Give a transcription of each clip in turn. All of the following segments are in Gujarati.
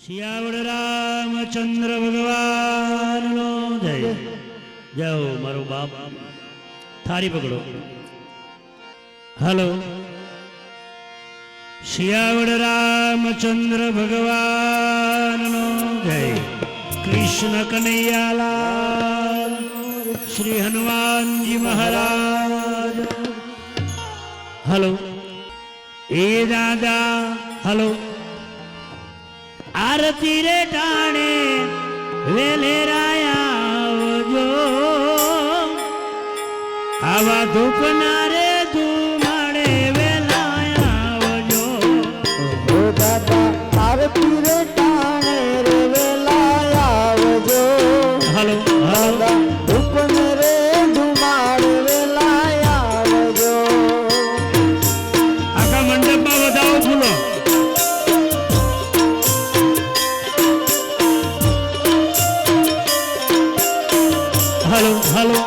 શિયાવડ રામચંદ્ર ભગવાનનો જય. જાઓ મારો બાપ, થારી પકડો. હાલો. શિયાવડ રામચંદ્ર ભગવાનનો જય. કૃષ્ણ કનૈયાલાલ, શ્રી હનુમાનજી મહારાજ. હાલો. એ દાદા હાલો. આરતી રે ટાણે વેલેરાયા આવા ધૂપના રે ધુમાડે વેલાયા દાદા આરતી રે ટાણે રે વેલાયા હાલો હાલો. ધૂપને રે ધુમાડે વેલાયા આખા મંડપમાં વધાવો ફૂલો. હાલો હાલો.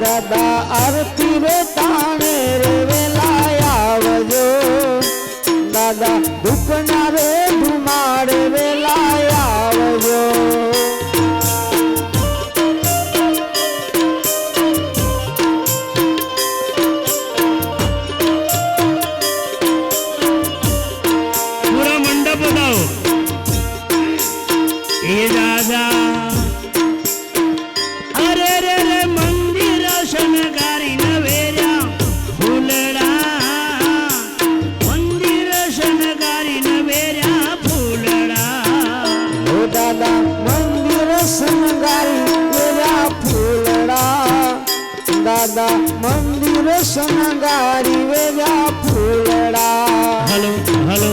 દાદા આરતી રે ટાણે રે વેલાયા દાદા ધૂપના રે ધુમાડે વેલાયા પૂરા મંડપ બતાવો. એ દાદા અરે રે રે મંદિર શણગારી નવેર્યા ફૂલડા, મંદિર શણગારી નવેર્યા ફૂલડા. ઓ દાદા મંદિર શણગારી વેર્યા ફૂલડા, દાદા મંદિર શણગારી વેર્યા ફૂલડા. Hello hello.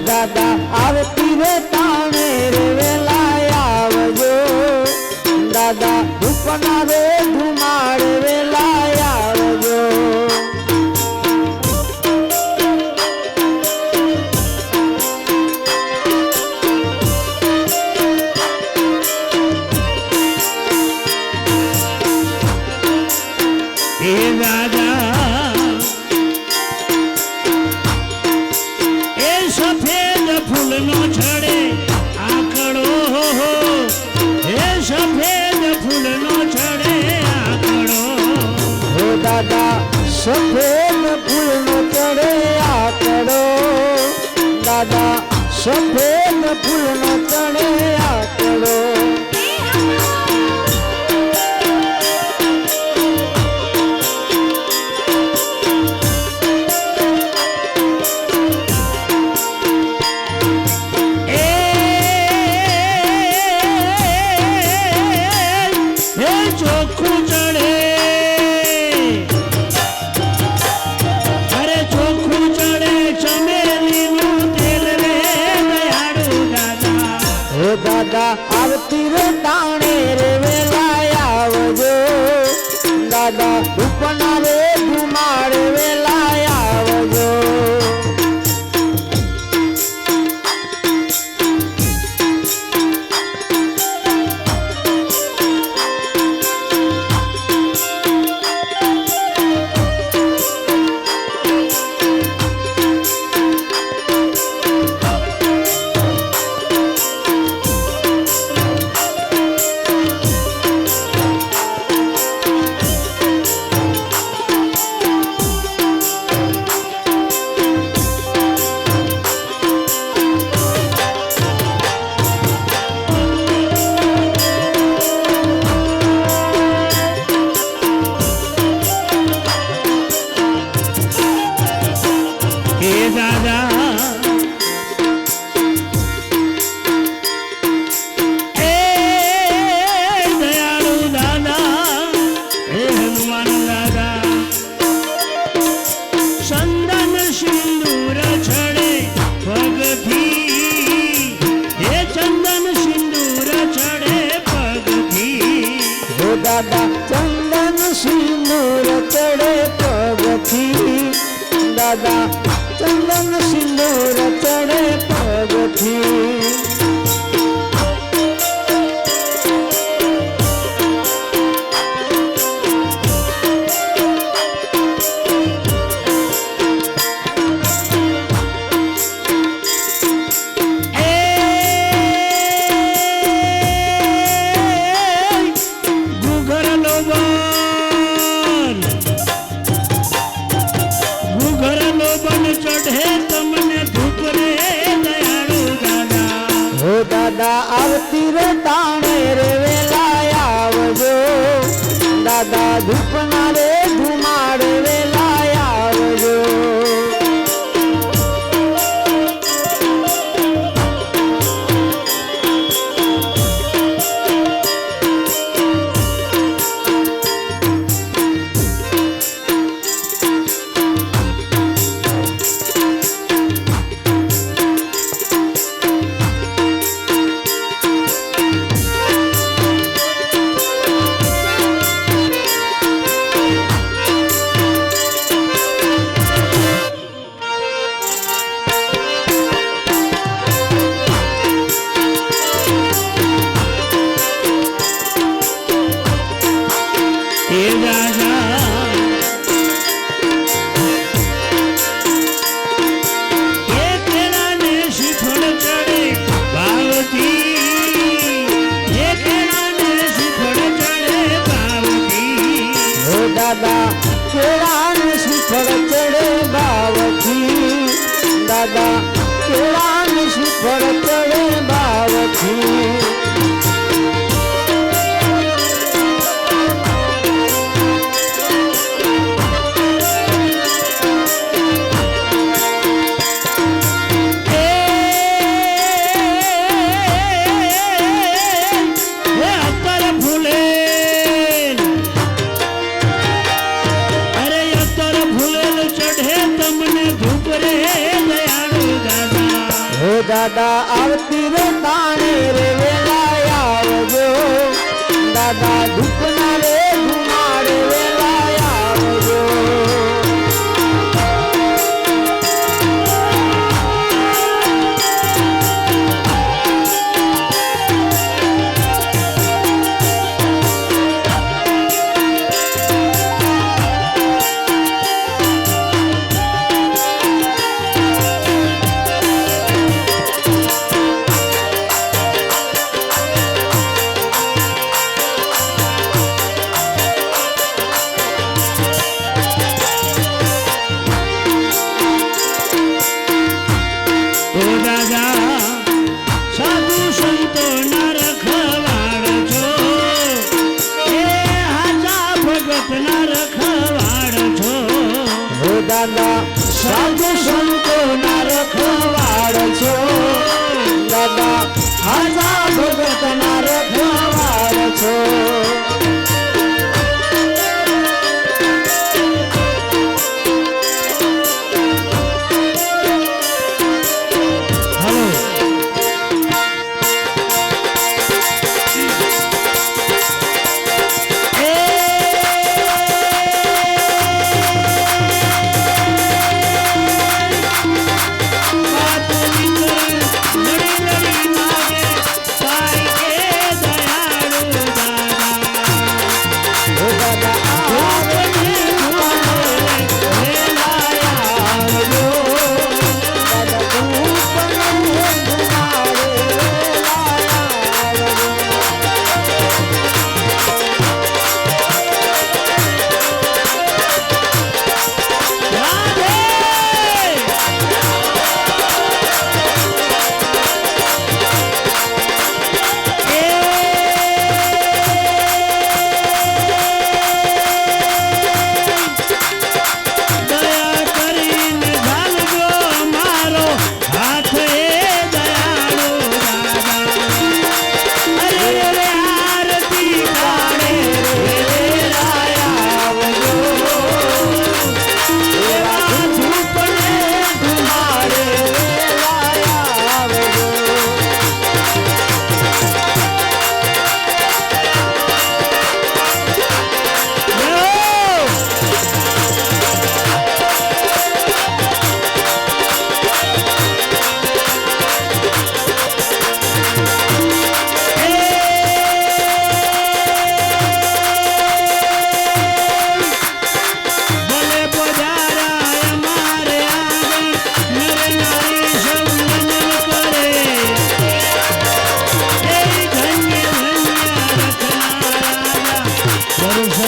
દાદા આરતી રે ટાણે રે વેલાયા દાદા ધૂપના રે ધુમાડે વેલાયા એ દાદા એ સફેદ ફૂલનો છડે આંકડો, એ સફેદ ફૂલનો છડે આંકડો. હો દાદા સફેદ ફૂલનો ચડે આંકડો, દાદા સફેદ ફૂલનો ચડે આંકડો. ચોખ્ખું ચડે, અરે ચોખ્ખું ચડે ચમેલીનું તેલ રે દયાળુ દાદા. હે દાદા આરતી રે ટાણે રે વેલાયા દાદા ધૂપના રે ધુમાડે વેલાયા દાદા ચંદન સિંદૂર ચડે પગથી દાદા આવતી રે તાણે રે વેલા આવજો દાદા ધૂપના રે ધુમાડ વેલા આવજો દાદા કેળાને શ્રીફળ ચડે બાવથી દાદા કેળાને શ્રીફળ ચડે બાવથી દાદા આવતી રે તાણે રે વેલા આવજો દાદા ધૂપના રે ધુમાડ વેલા આવજો દાદા સાધુ સંતો ના રખવાડ છો દાદા હાજા ભગત ના રખવાડ છો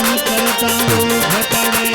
કરતા ઘટાડે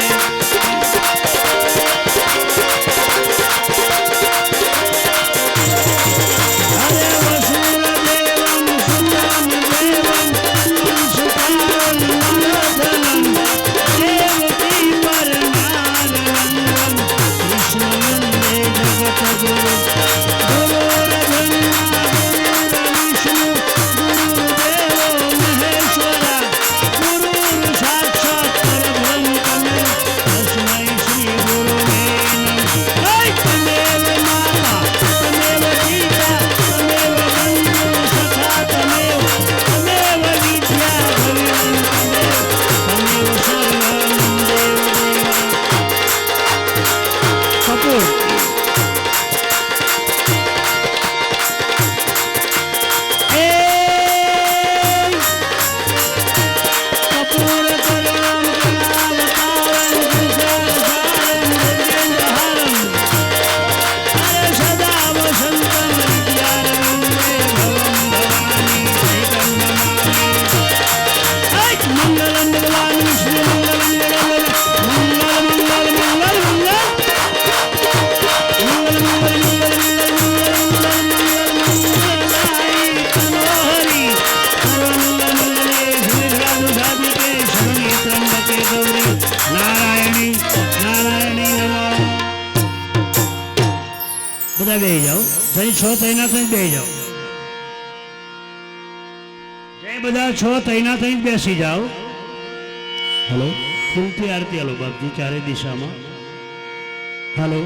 બધા બેસી જાઓ જય છો તૈના થઈ બેસી જાઓ જય બધા છો તૈના થઈ બેસી જાઓ હેલો ફૂલથી આરતી હાલો બાપજી ચારે દિશામાં હેલો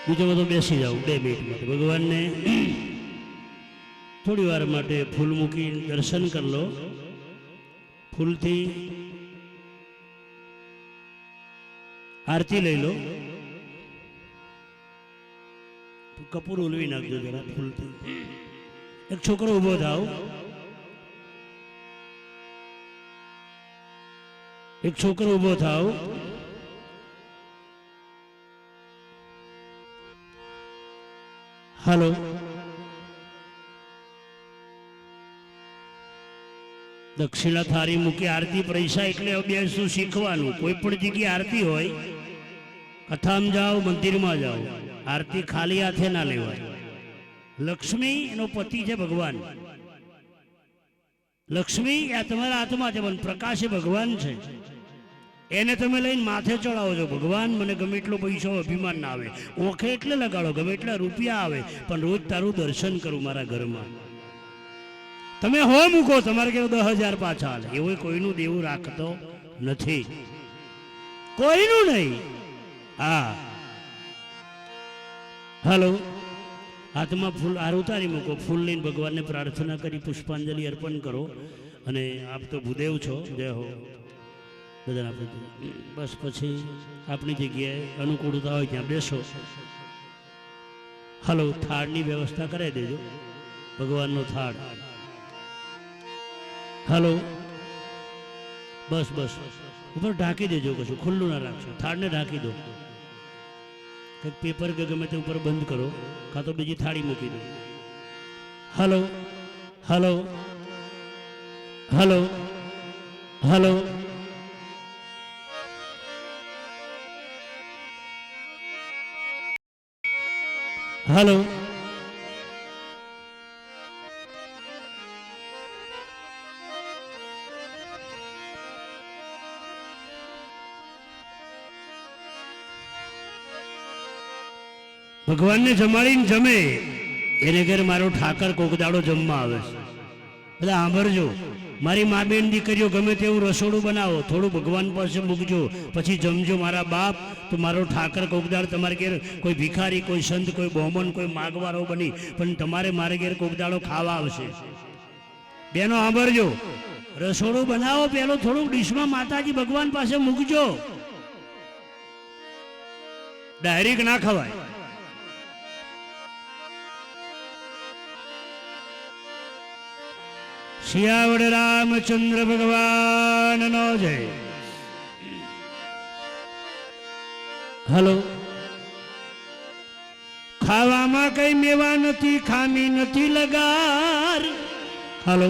બીજો બધો બેસી જાઓ 2 મિનિટ માટે ભગવાનને થોડી વાર માટે ફૂલ મૂકી દર્શન કરી લો ફૂલથી આરતી લઈ લો કપૂર ઉલવી નાખજો જરા ફૂલથી એક છોકરો ઊભો થાવ એક છોકરો ઊભો થાવ હાલો દક્ષિણા થાળી મૂકી આરતી પૈસા એટલે બેસું શીખવાનું કોઈ પણ જગ્યાએ આરતી હોય કથામાં જાઓ મંદિરમાં જાઓ આરતી ખાલી હાથે ના લેવાય લક્ષ્મી એનો પતિ છે ભગવાન લક્ષ્મી આ તમારા હાથમાં છે પણ પ્રકાશ એ ભગવાન છે એને તમે લઈને માથે ચડાવો છો ભગવાન મને ગમે એટલો પૈસો અભિમાન ના આવે ઓખે એટલે લગાડો ગમે એટલા રૂપિયા આવે પણ રોજ તારું દર્શન કરું મારા ઘરમાં તમે હો મૂકો તમારે કેવું 10,000 પાછા હાલે એવું કોઈનું દેવું રાખતો નથી કોઈનું નહીં હા હાલો હાથમાં ફૂલ આર ઉતારી મૂકો ફૂલ લઈને ભગવાનને પ્રાર્થના કરી પુષ્પાંજલિ અર્પણ કરો અને આપ તો ભૂદેવ છો જય હો બધાને આપણે બસ પછી આપણી જગ્યાએ અનુકૂળતા હોય ત્યાં બેસો હાલો થાળની વ્યવસ્થા કરાવી દેજો ભગવાનનો થાળ હાલો બસ બસ ઉપર ઢાંકી દેજો કશું ખુલ્લું ના રાખશો થાળને ઢાંકી દો કંઈક પેપર કે ગમે તે ઉપર બંધ કરો કાં તો બીજી થાળી મૂકી દો હાલો હાલો હાલો હાલો હાલો ભગવાનને જમાડીને જમે એને ઘેર મારો ઠાકર કોકદાડો જમવા આવે છે બધા સાંભળજો મારી મા બેન દીકરીઓ ગમે તેવું રસોડું બનાવો થોડું ભગવાન પાસે મૂકજો પછી જમજો મારા બાપ તો મારો ઠાકર કોકદાડ તમારે ઘેર કોઈ ભિખારી કોઈ સંત કોઈ બહમન કોઈ માગવારો બની પણ તમારે મારે ઘેર કોકદાડો ખાવા આવશે બેનો સાંભળજો રસોડું બનાવો પેલો થોડુંક ડીશમાં માતાજી ભગવાન પાસે મૂકજો ડાયરેક્ટ ના ખવાય સિયાવડ રામચંદ્ર ભગવાન નો જય ખાવામાં કઈ મેવા નથી, ખામી નથી લગાર. હાલો,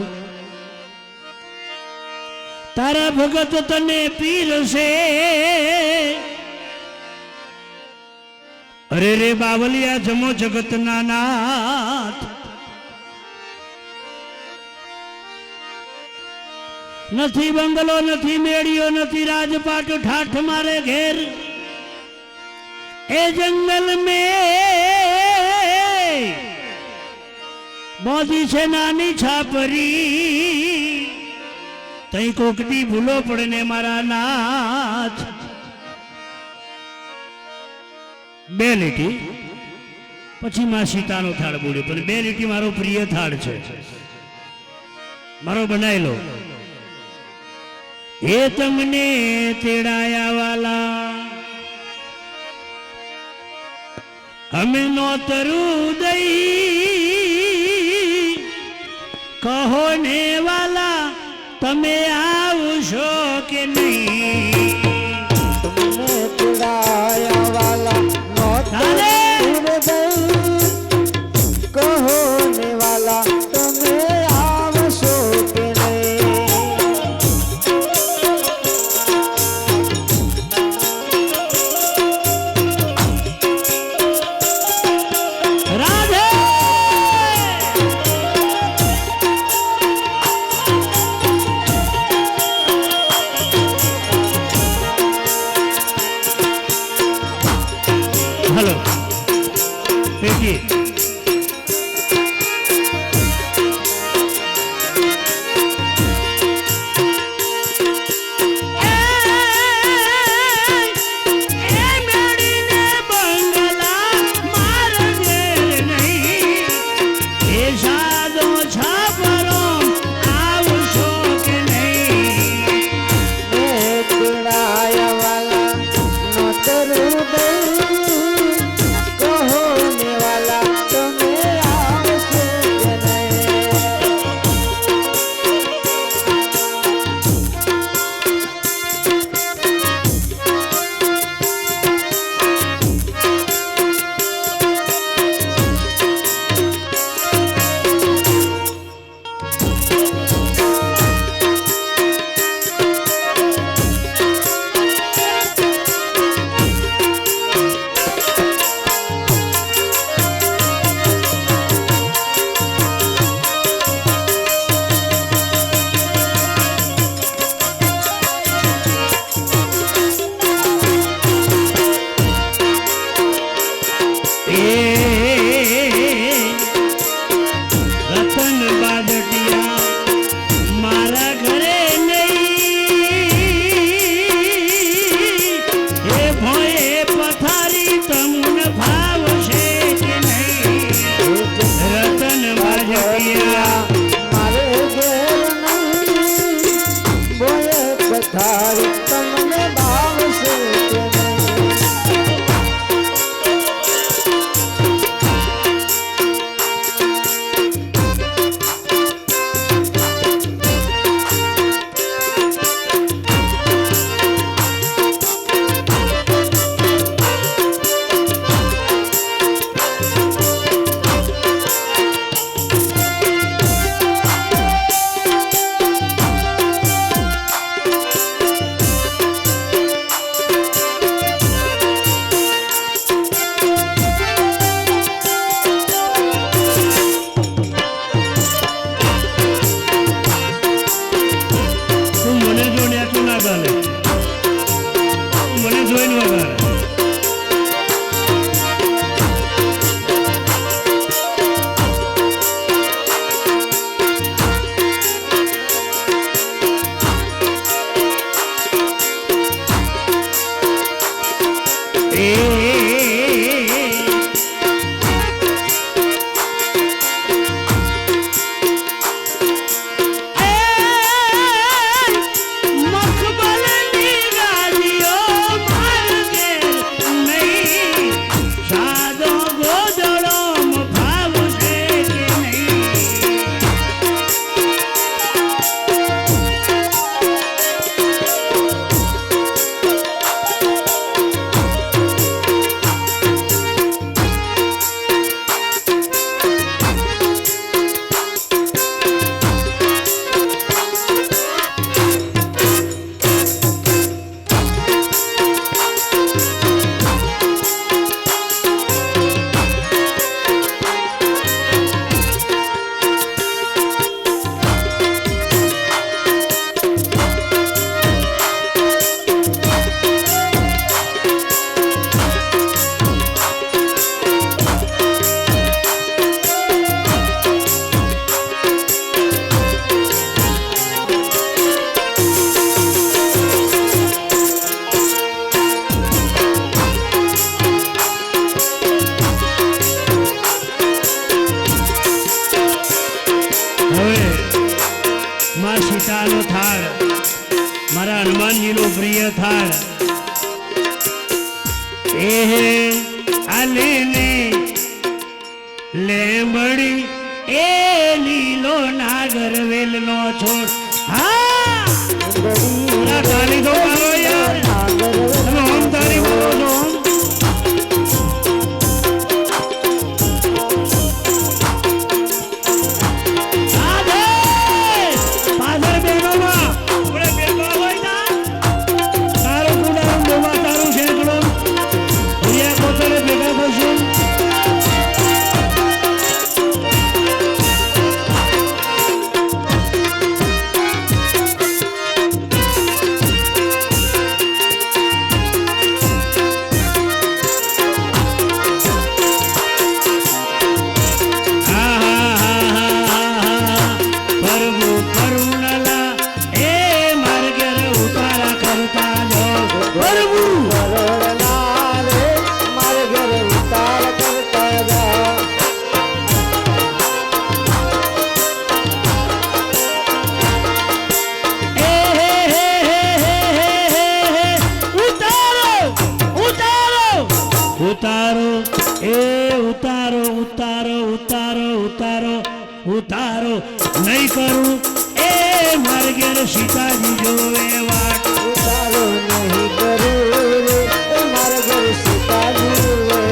તારા ભગત તને પીરશે. અરે રે બાવલિયા જમો જગતના નાથ. નથી બંગલો, નથી મેળીઓ, નથી રાજપાટ, ઠાઠ મારે ઘેર એ જંગલ में મોદી છે નાની છાપરી. તઈ કોકડી ભૂલો પડે ને મારા નાથ. બે લીટી પછી માં સીતાનો થાળ બોલ્યો, પણ બે લીટી મારો પ્રિય થાળ છે, મારો બનાયેલો. એ તમને તેડાયા વાલા અમે નોતરું દઈ, કહો ને વાલા તમે આવશો કે નહીં. તમને તેડાયા વાલા તારે કહો ને વાલા તમે આવશો કે નહીં. રાધે હલો પેટી તેડાયા વાલા નોતરું દઈ, કહો ને વાલા તમે આવશો કે નહીં. રતન બાદટિયા મારા ઘરે નહીં. એ ભોએ પથારી તમને ભાવશે કે નહીં. રતન બાદટિયા મારે ઘેર નહીં, બોયે પથારી તમને ભાવશે કે નહીં. સીતાજીનો પ્રિય થાળ એ આલેને લેંબડી એ લીલો નાગર વેલનો છોડ હા તાળી તો મારો યાર તમે ઓમ તાળી બોલો છો ઓમ ઉતારો એ ઉતારો ઉતારો ઉતારો ઉતારો ઉતારો નહીં કરું એ મારે ઘેર સીતાજી જોવે વાટ ઉતારો નહીં કરું રે મારે ઘર સીતાજી જોવે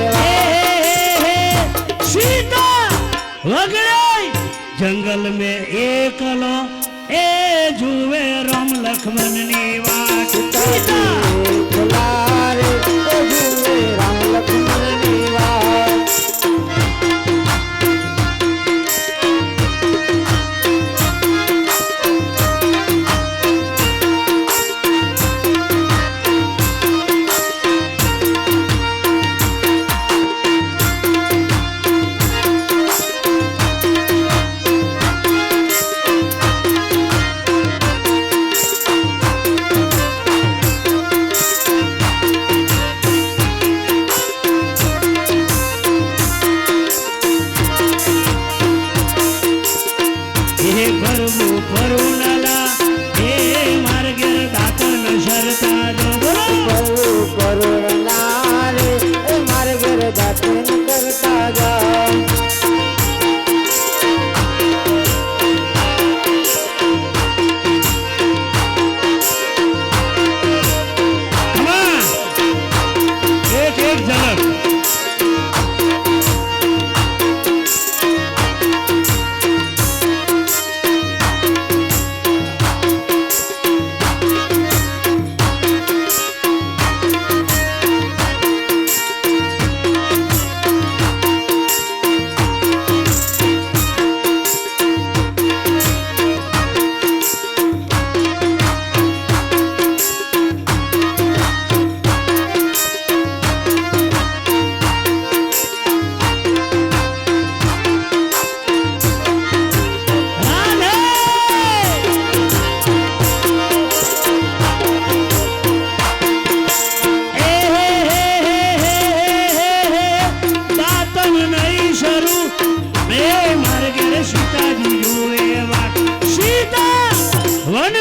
सीता वगड़े जंगल में एकलो ए जुवे राम लक्ष्मण नी वाट सीता रे जुवे राम लक्ष्मण नी वाट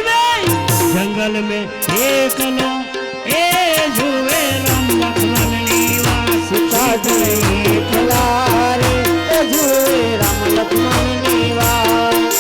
जंगल में एकलो ए जुवे राम लक्ष्मण निवास सीताजी एकला रे जुवे राम लक्ष्मण निवास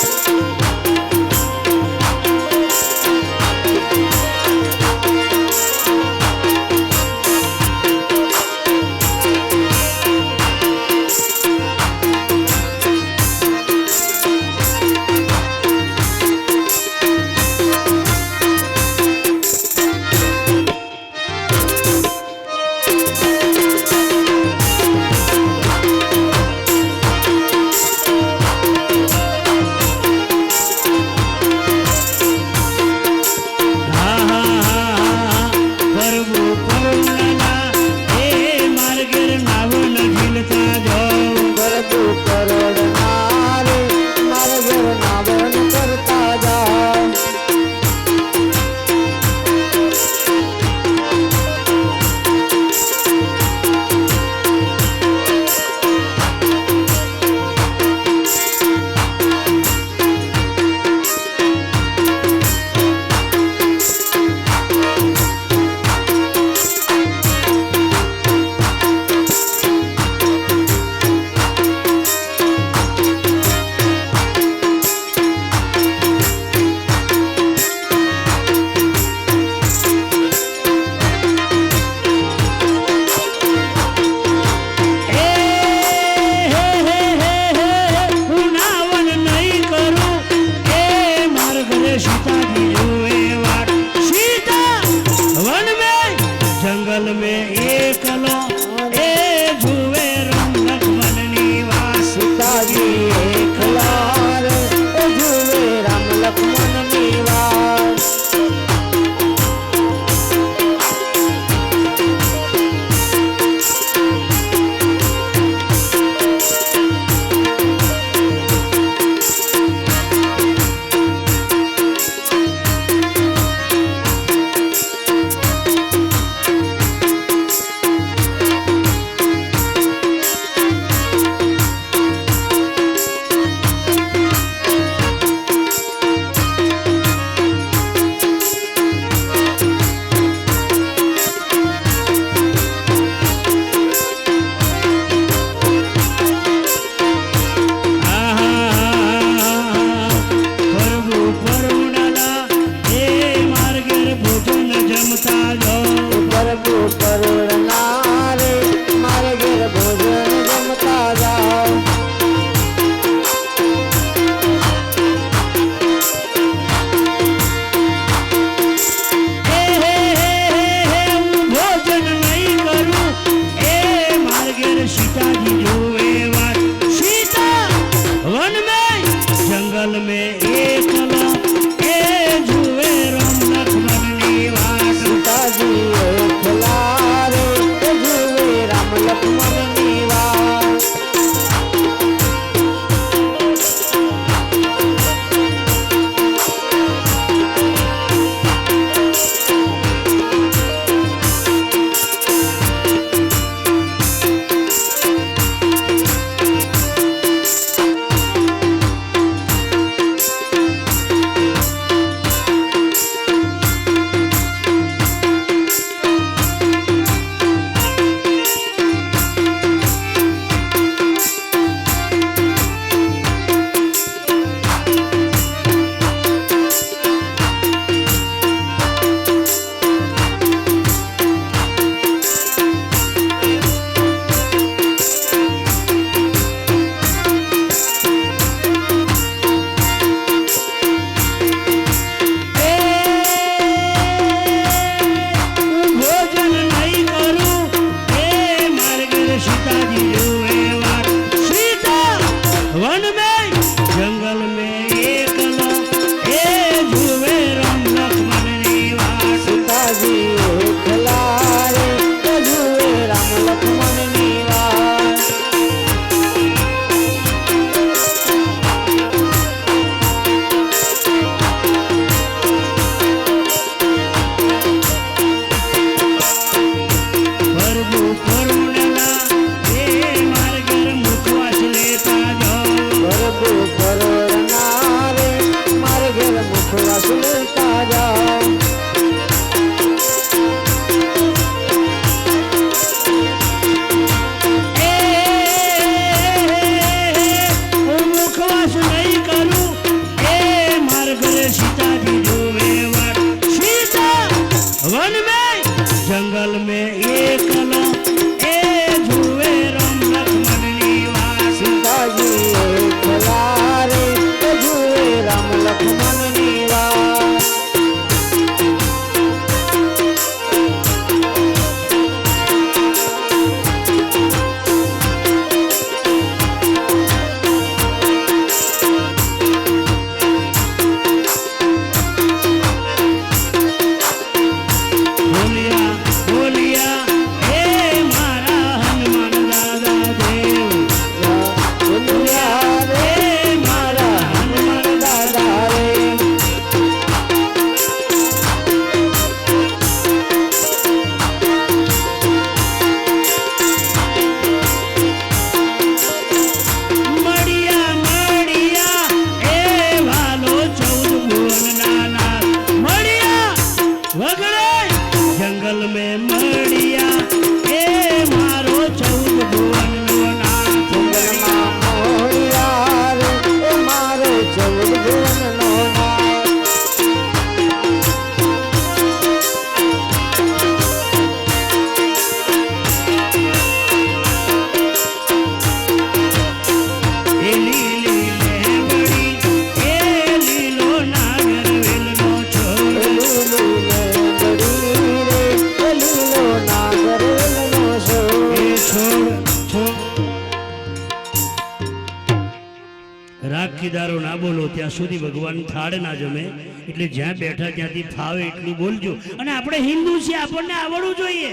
કીદારો ના બોલો ત્યાં સુધી ભગવાન થાળ ના જમે. એટલે જ્યાં બેઠા ત્યાંથી ફાવે એટલું બોલજો. અને આપણે હિન્દુ છીએ, આપણને આવડવું જોઈએ.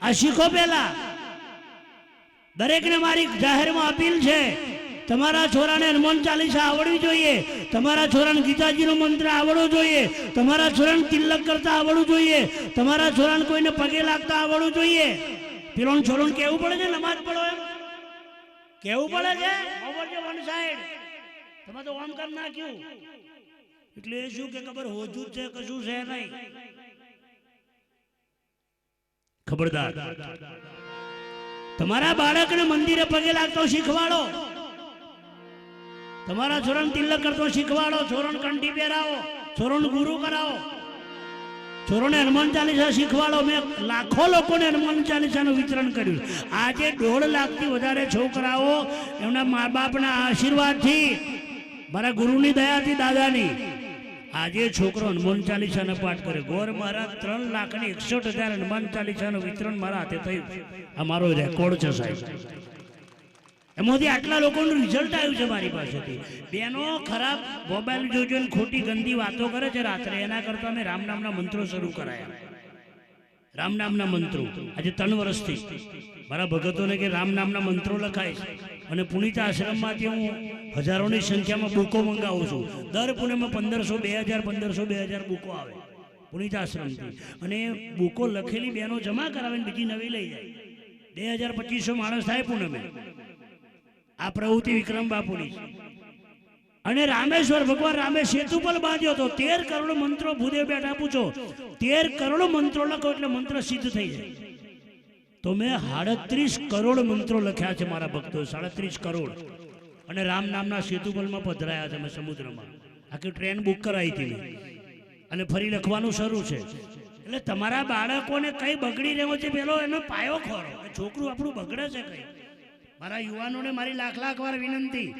આ શીખો પહેલા. દરેકને મારી જાહેરમાં અપીલ છે, તમારા છોરાને હનુમાન ચાલીસા આવડવી જોઈએ, તમારા છોરાને ગીતાજીનો મંત્ર આવડવો જોઈએ, તમારા છોરાને તિલક કરતા આવડવું જોઈએ, તમારા છોરાને કોઈને પગે લાગતા આવડવું જોઈએ. પેલો છોરોને કેવું પડે છે નમાજ પડો એમ કેવું પડે છે. ઓવર જે વન સાઈડ તમે તો ઓમ કર નાખ્યું. એટલે એ શું કે ખબર હોજું છે કશું છે નહીં. ખબરદાર, તમારા બાળકને મંદિરે પગે લાગતો શીખવાડો, તમારા છોરાને તિલક કરતો શીખવાડો, છોરોને કંઠી પહેરાવો, છોરોને ગુરુ કરાવો, છોરોને હનુમાન ચાલીસા શીખવાડો. મેં લાખો લોકોને હનુમાન ચાલીસાનું વિતરણ કર્યું. આજે 1.5 લાખથી વધારે છોકરાઓ એમના મા બાપના આશીર્વાદથી, મારા ગુરુની દયાથી, દાદાની, આજે છોકરો હનુમાન ચાલીસાનો પાઠ કરે. ગોર મહારાજ 3,61,000 હનુમાન ચાલીસાનું વિતરણ મારા હાથે થયું. આ મારો રેકોર્ડ છે સાહેબ. એમાંથી આટલા લોકોનું રિઝલ્ટ આવ્યું છે મારી પાસેથી. બેનો ખરાબ મોબાઈલ જોઈને ખોટી ગંદી વાતો કરે છે રાત્રે, એના કરતા મેં રામ નામના મંત્રો શરૂ કરાયા. રામ નામના મંત્રો આજે 3 વર્ષથી મારા ભગતોને કે રામ નામના મંત્રો લખાય છે. અને પુનિત આશ્રમમાંથી હું હજારોની સંખ્યામાં બુકો મંગાવું છું. દર પુણેમાં 1500, 2000, 1500, 2000 બુકો આવે પુનિત આશ્રમથી. અને બુકો લખેલી બહેનો જમા કરાવીને બીજી નવી લઈ જાય. 2000-2500 માણસ થાય પુણેમે. આ પ્રવૃત્તિ વિક્રમ બાપુની છે. અને રામેશ્વર ભગવાન રામે સેતુ પર બાંધ્યો હતો. 13 કરોડ મંત્રો ભૂદેવ બેઠા પૂછો, 13 કરોડ મંત્રો લખો એટલે મંત્ર સિદ્ધ થઈ જાય. તો મેં 38 કરોડ મંત્રો લખ્યા છે મારા ભક્તો, 37 કરોડ. અને રામ નામના સેતુબલમાં પધરાયા છે મેં સમુદ્રમાં. આખી ટ્રેન બુક કરાવી હતી મેં. અને ફરી લખવાનું શરૂ છે. એટલે તમારા બાળકોને કઈ બગડી રહ્યો છે પેલો એનો પાયો ખોરો. છોકરું આપણું બગડે છે કઈ. મારા યુવાનોને મારી લાખ વાર વિનંતી,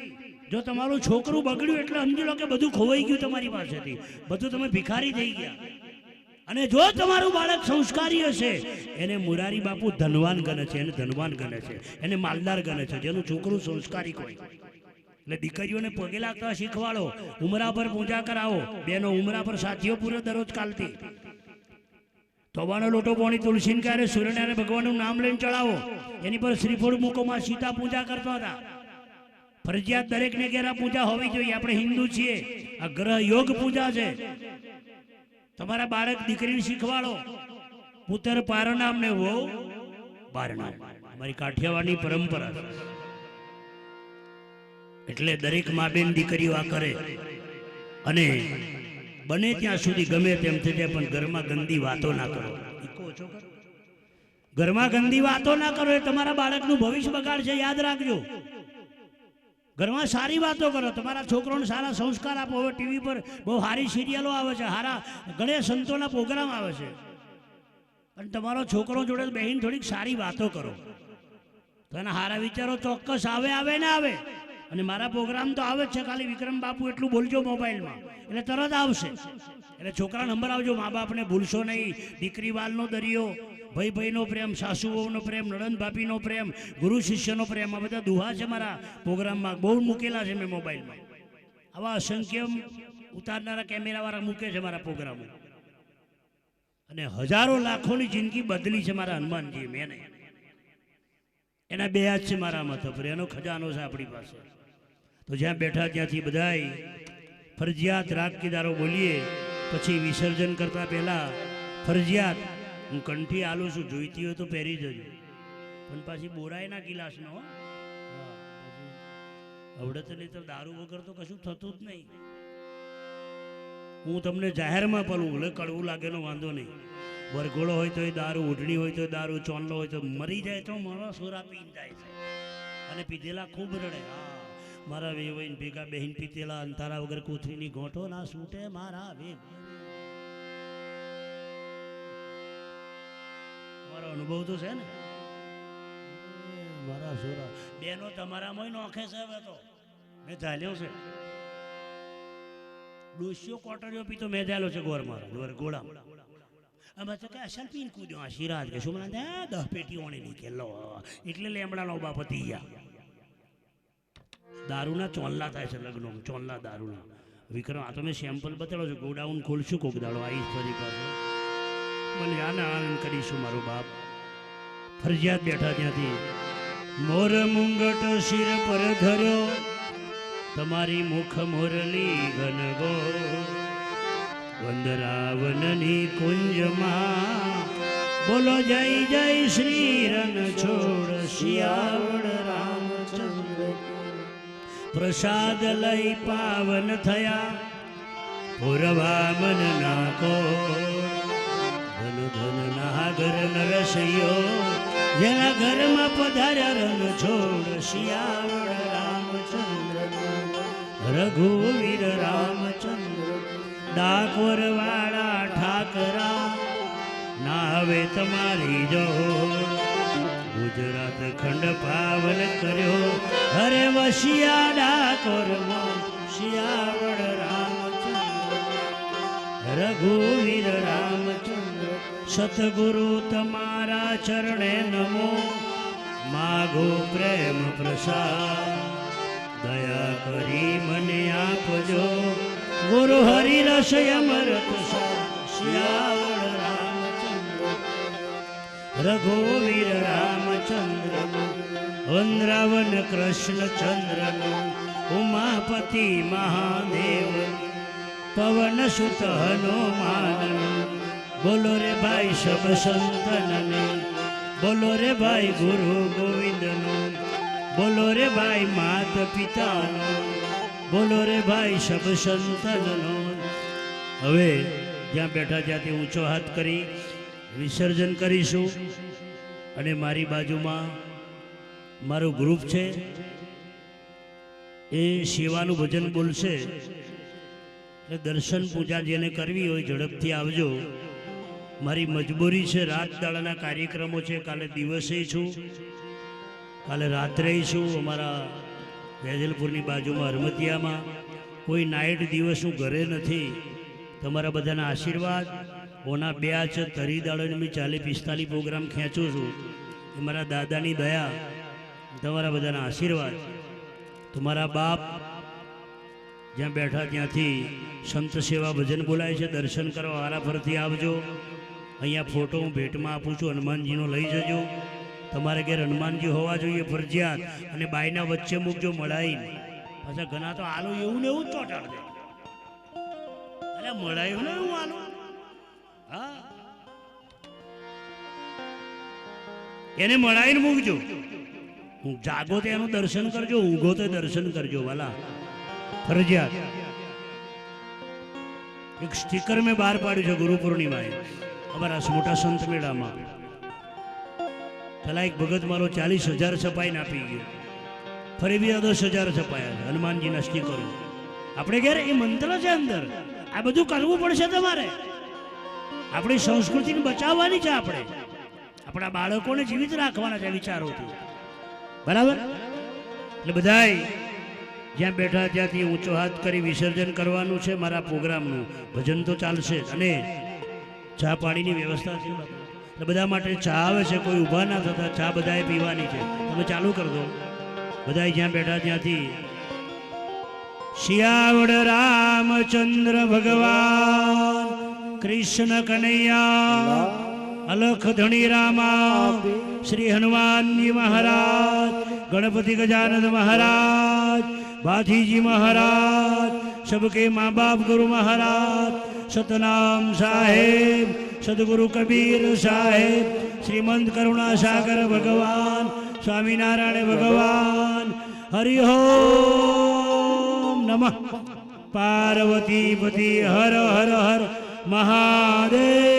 જો તમારું છોકરું બગડ્યું એટલે સમજી લો કે બધું ખોવાઈ ગયું તમારી પાસેથી, બધું તમે ભિખારી થઈ ગયા. અને જો તમારું બાળક સંસ્કારી હશે, એને મુરારી બાપુ ધનવાન ગણે છે, એને ધનવાન ગણે છે, એને માલદાર ગણે છે, જેનું છોકરું સંસ્કારી હોય. એટલે દીકરીઓને પગે લાગતા શીખવાડો, ઉમરા પર પૂજા કરાવો. બેનો ઉમરા પર સાથીઓ પૂરો દરરોજ કાલથી તોબાનો લોટો પોણી તુલસીને ક્યારે સૂર્યનારાયણ ભગવાનનું નામ લઈને ચડાવો. એની પર શ્રીફળ મૂકોમાં સીતા પૂજા કરતા હતા. ફરજિયાત દરેકને ઘેર પૂજા હોવી જોઈએ. આપણે હિન્દુ છીએ, આ ગ્રહ યોગ પૂજા છે. તમારા બાળક દીકરીને શીખવાડો, પુત્ર પારનામ ને વહુ બારનામ. અમારી કાઠિયાવાડની પરંપરા છે. એટલે દરેક મા બેન દીકરીઓ આ કરે. અને બને ત્યાં સુધી ગમે તેમ થઈ જાય પણ ઘરમાં ગંદી વાતો ના કરો. ઘરમાં ગંદી વાતો ના કરો, એ તમારા બાળકનું ભવિષ્ય બગાડશે. યાદ રાખજો. ઘરમાં સારી વાતો કરો, તમારા છોકરોને સારા સંસ્કાર આપો. હવે ટીવી પર બહુ સારી સિરિયલો આવે છે, સારા ઘણા સંતોના પ્રોગ્રામ આવે છે. પણ તમારો છોકરો જોડે બહેન થોડીક સારી વાતો કરો તો એના સારા વિચારો ચોક્કસ આવે ને આવે. અને મારા પ્રોગ્રામ તો આવે જ છે. ખાલી વિક્રમ બાપુ એટલું બોલજો મોબાઈલમાં એટલે તરત આવશે. એટલે છોકરા નંબર આવજો. મા બાપને ભૂલશો નહીં. દીકરી વાલનો દરિયો, ભાઈ ભાઈનો પ્રેમ, સાસુ વહુનો પ્રેમ, નણંદ ભાભીનો પ્રેમ, ગુરુ શિષ્યનો પ્રેમ, આ બધા દુહા છે મારા પ્રોગ્રામમાં. બહુ મૂકેલા છે મેં મોબાઈલમાં. આવા અસંખ્ય ઉતારનારા કેમેરાવાળા મૂકે છે મારા પ્રોગ્રામો. અને હજારો લાખોની જિંદગી બદલી છે મારા હનુમાનજી. મેં નહીં, એના 2 હાથ છે મારામાં. તો એનો ખજાનો છે આપણી પાસે. તો જ્યાં બેઠા ત્યાંથી બધાય ફરજિયાત રાગ કીદારો બોલીએ. પછી વિસર્જન કરતા પહેલા ફરજિયાત હું કંઠી આલું છું, જોઈતી હોય તો પહેરી જજો. પણ પાછી બોરાયના ગિલાસનો. આવડે તો નહીં તો દારૂ વગર તો કશું થતું જ નહીં. હું તમને જાહેરમાં પડું, ભલે કડવું લાગેનો વાંધો નહીં. વરઘોડો હોય તો દારૂ, ઓઢણી હોય તો દારૂ, ચોનલો હોય તો મરી જાય તો મારા સોરા પીને જાય છે. અને પીધેલા ખૂબ રડે. હા, મારા વેવાઈને ભેગા બહેન પીતેલા, અંતારા વગર કોથળીની ગોઠો ના છૂટે મારા વે. મારો અનુભવ તો છે ને મારા સોરા. બેનો તમારામાં નોખે છે. હવે તો મેં ઝાલ્યો છે. ડોસ્યો કોટરીઓ પીતો મેં ઝાલ્યો છે. ગોર મારા વરઘોડા અમે તો કે અસલ પીન કૂદ્યો. આ સિરાજ કે શું મને 10 પેટી ઓણી નહીં કે લો એટલે લેમડાનો બાપ હતી ગયા. દારૂના ચોલ્લા થાય છે લગ્નો, ચોલ્લા દારૂના. વિક્રમ આ તો મેં સેમ્પલ બતાડો છો, ગોડાઉન ખોલશું કોક દાડો, આવીશ ફરી પાછો, મને આના આનંદ કરીશું મારો બાપ. ફરજિયાત બેઠા ત્યાંથી મોર મુંગટ શિર પર ધર્યો, તમારી મુખ મોરલી ઘનગો, વંદરાવનની કુંજમાં બોલો જય જય શ્રી રણ છોડ શિયાવડ રામચંદ્ર. પ્રસાદ લઈ પાવન થયા પૂરવા મન નાકો, ધન ધન નાગર નરસૈયો, જેના ઘરમાં પધાર્યા રન છોડ શિયાવડ રામચંદ્ર. રઘુવીર રામચંદ્ર ડાકોર વાળા ઠાકરા, ના હવે તમારી જોડ, ગુજરાત ખંડ પાવન કર્યો, હરે વસિયા ડાકોરમાં શિયાવડ રામચંદ્ર. રઘુવીર રામચંદ્ર સતગુરુ તમારા ચરણે નમો, માગો પ્રેમ પ્રસાદ, દયા કરી મને આપજો, ગુરુ હરિરસ અમૃત શિયાવડ રામચંદ્ર. રઘુવીર રામચંદ્ર વંદ્રાવન કૃષ્ણચંદ્ર, ઉમાપતિ મહાદેવ, પવન સુત હનુમાન. બોલો રે ભાઈ સબ સંતનને, બોલો રે ભાઈ ગુરુ ગોવિંદનું, બોલો રે ભાઈ માત પિતાનું, બોલો રે ભાઈ સબ સંતનનો. હવે જ્યાં બેઠા ત્યાંથી ઊંચો હાથ કરી વિસર્જન કરીશું. અને મારી બાજુમાં મારું ગ્રુપ છે, એ શિવાનું ભજન બોલશે. એટલે દર્શન પૂજા જેને કરવી હોય ઝડપથી આવજો. મારી મજબૂરી છે, રાત દાડાના કાર્યક્રમો છે. કાલે દિવસે છું, કાલે રાત્રે છું. અમારા વેજલપુરની બાજુમાં હરમતિયામાં કોઈ નાઇટ દિવસ હું ઘરે નથી. તમારા બધાના આશીર્વાદ, ઓના બ્યાચ તરી દાડાની મેં 40-45 પ્રોગ્રામ ખેંચું છું. એ મારા દાદાની દયા, તમારા બધાના આશીર્વાદ. તમારા બાપ જ્યાં બેઠા ત્યાંથી સંત સેવા ભજન બોલાય છે, દર્શન કરવા વારા ફરતી આવજો. અહીંયા ફોટો હું ભેટમાં આપું છું, હનુમાનજીનો લઈ જજો. તમારે ઘેર હનુમાનજી હોવા જોઈએ ફરજિયાત. અને બાઈના વચ્ચે મૂકજો મળાઈને. પાછા ઘણા તો આલો એવું ને એવું જ ચોટાડ દે. અરે મળાયું ને એવું આલો. હા, એને મળાઈને મૂકજો. હું જાગો તો એનું દર્શન કરજો, ઊંઘો તો દર્શન કરજો વાલા, ફરજિયાત. એક સ્ટીકર મેં બહાર પાડ્યું છે ગુરુ પૂર્ણિમાએ અમારા મોટા સંત મેળામાં. પેલા એક ભગત મારો 40,000 છપાઈને આપી ગયો, ફરી બીજા 10,000 છપાયા છે હનુમાનજીના સ્ટીકરો. આપણે ઘેર એ મંત્ર છે અંદર. આ બધું કરવું પડશે તમારે. આપણી સંસ્કૃતિને બચાવવાની છે. આપણે આપણા બાળકોને જીવિત રાખવાના છે વિચારોથી, બરાબર? એટલે બધાય જ્યાં બેઠા ત્યાંથી ઊંચો હાથ કરી વિસર્જન કરવાનું છે. મારા પ્રોગ્રામનું ભજન તો ચાલશે જ, અને ચા પાણીની વ્યવસ્થા છે. એટલે બધા માટે ચા આવે છે, કોઈ ઊભા ના થતા, ચા બધાએ પીવાની છે. તમે ચાલુ કરી દો. બધાય જ્યાં બેઠા ત્યાંથી શિયાવડ રામચંદ્ર ભગવાન કૃષ્ણ કનૈયા, અલખ ધણી રામા, શ્રી હનુમાનજી મહારાજ, ગણપતિ ગજાનંદ મહારાજ, भाथीजी महाराज, सबके माँ बाप गुरु महाराज, सतनाम साहेब, सदगुरु कबीर साहेब, श्रीमंत करुणा सागर भगवान, स्वामीनारायण भगवान, हरि ओम नमः पार्वती पति हर हर हर महादेव.